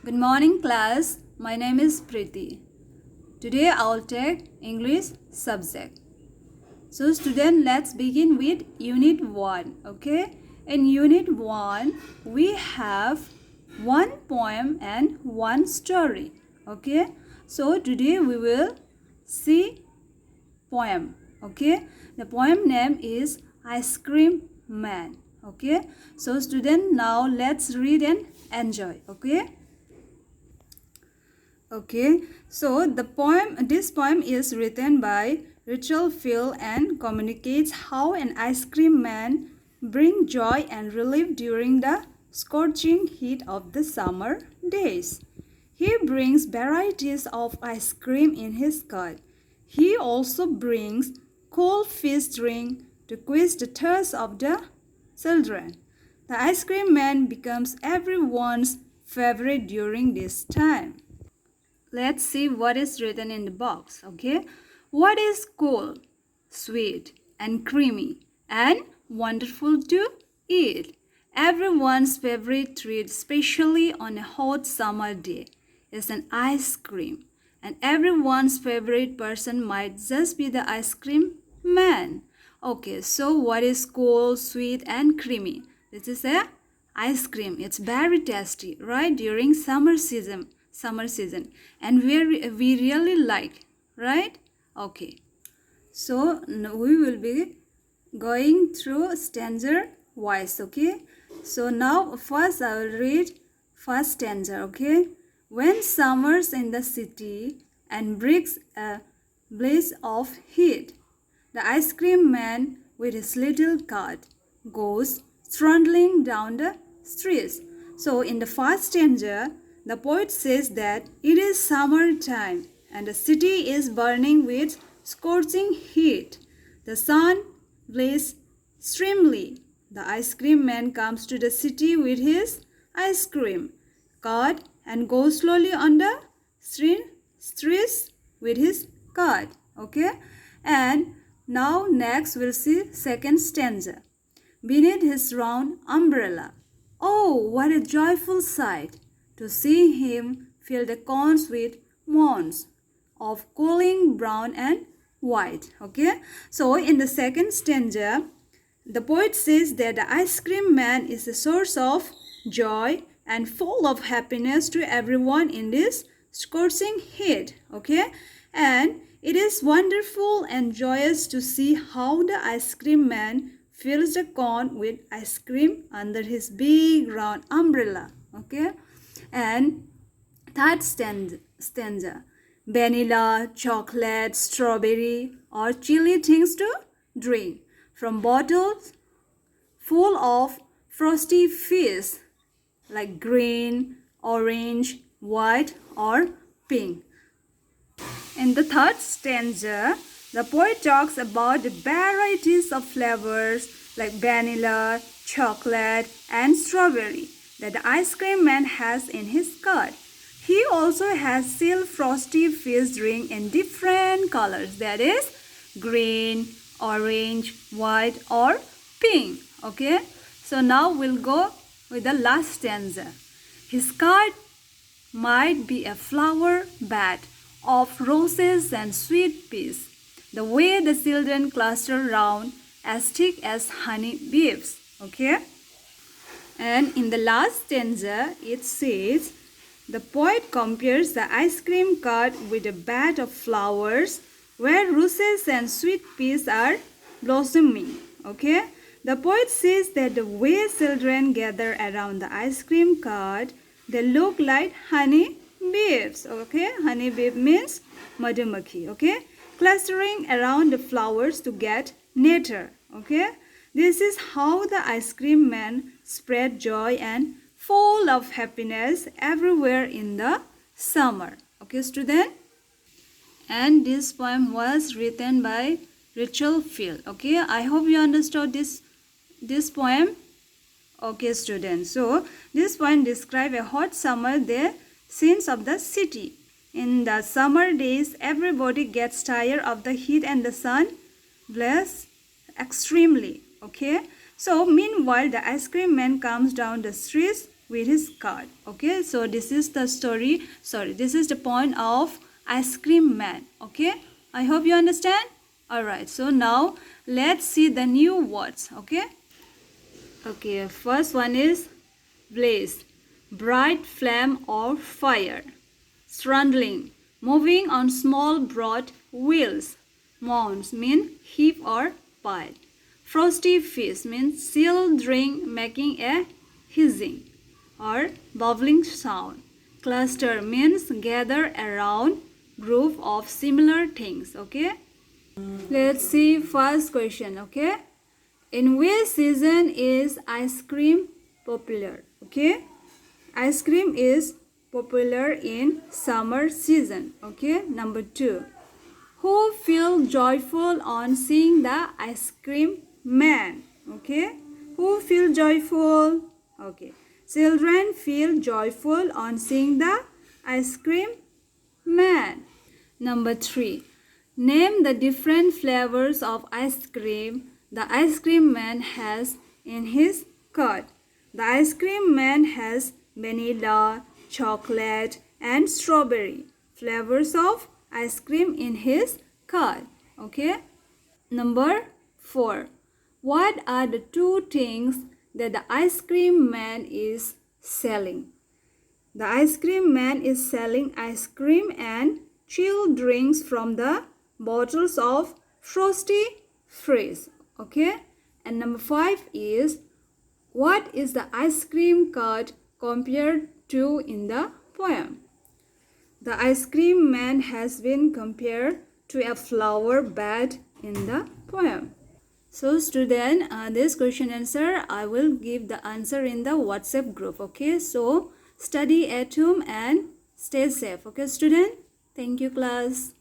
Good morning, class. My name is Preeti. Today I'll take English subject. So, student, let's begin with Unit 1. Okay? In Unit 1, we have one poem and one story. Okay? So, today we will see poem. Okay? The poem name is Ice Cream Man. Okay? So, student, now let's read and enjoy. Okay? Okay, so this poem is written by Rachel Phil and communicates how an ice cream man brings joy and relief during the scorching heat of the summer days. He brings varieties of ice cream in his cart. He also brings cold fish drink to quench the thirst of the children. The ice cream man becomes everyone's favorite during this time. Let's see what is written in the box. Okay, what is cool, sweet and creamy and wonderful to eat? Everyone's favorite treat, especially on a hot summer day, is an ice cream, and everyone's favorite person might just be the ice cream man. Okay, so what is cool, sweet and creamy? This is a ice cream. It's very tasty, right? During summer season, and we really like, right? Okay, so we will be going through stanza wise. Okay, so now first I will read first stanza. Okay, when summer's in the city and brings a blaze of heat, the ice cream man with his little cart goes trundling down the streets. So in the first stanza, the poet says that it is summertime and the city is burning with scorching heat. The sun blazes streamily. The ice cream man comes to the city with his ice cream cart and goes slowly on the streets with his cart. Okay, and now next we'll see second stanza. Beneath his round umbrella. Oh, what a joyful sight to see him fill the cones with mounds of cooling brown and white. Okay, so in the second stanza, the poet says that the ice cream man is a source of joy and full of happiness to everyone in this scorching heat. Okay, and it is wonderful and joyous to see how the ice cream man fills the cone with ice cream under his big round umbrella. Okay, and third stanza, vanilla, chocolate, strawberry or chili things to drink from bottles full of frosty fish like green, orange, white or pink. In the third stanza, the poet talks about the varieties of flavors like vanilla, chocolate and strawberry that the ice cream man has in his cart. He also has still frosty fish drink in different colors, that is green, orange, white or pink. Okay, so now we'll go with the last stanza. His cart might be a flower bed of roses and sweet peas, the way the children cluster round as thick as honey bees. Okay, and in the last stanza it says the poet compares the ice cream cart with a bed of flowers where roses and sweet peas are blossoming. Okay, the poet says that the way children gather around the ice cream cart, they look like honey bees. Okay, honey bee means madhumakhi. Okay, clustering around the flowers to get nectar. Okay, this is how the ice cream man spread joy and full of happiness everywhere in the summer. Okay, student, and this poem was written by Rachel Phil. Okay, I hope you understood this poem. Okay, students, so this poem describes a hot summer day scenes of the city. In the summer days, everybody gets tired of the heat and the sun blazes extremely. Okay, so meanwhile the ice cream man comes down the streets with his cart. Okay, so this is the story. Sorry, this is the point of ice cream man. Okay, I hope you understand. Alright, so now let's see the new words. Okay, first one is blaze, bright flame or fire. Strundling, moving on small broad wheels. Mounds mean heap or pile. Frosty fish means sealed drink making a hissing or bubbling sound. Cluster means gather around group of similar things. Okay, let's see first question. Okay, in which season is ice cream popular? Okay, ice cream is popular in summer season. Okay, number 2, who feel joyful on seeing the ice cream man? Okay, who feel joyful? Okay, children feel joyful on seeing the ice cream man. Number 3, name the different flavors of ice cream the ice cream man has in his cart. The ice cream man has vanilla, chocolate and strawberry flavors of ice cream in his cart. Okay, number 4, what are the 2 things that the ice cream man is selling? The ice cream man is selling ice cream and chilled drinks from the bottles of Frosty Freeze. Okay, and number 5 is, what is the ice cream cart compared to in the poem? The ice cream man has been compared to a flower bed in the poem. So student, this question answer I will give the answer in the WhatsApp group. Okay, so study at home and stay safe. Okay student, thank you class.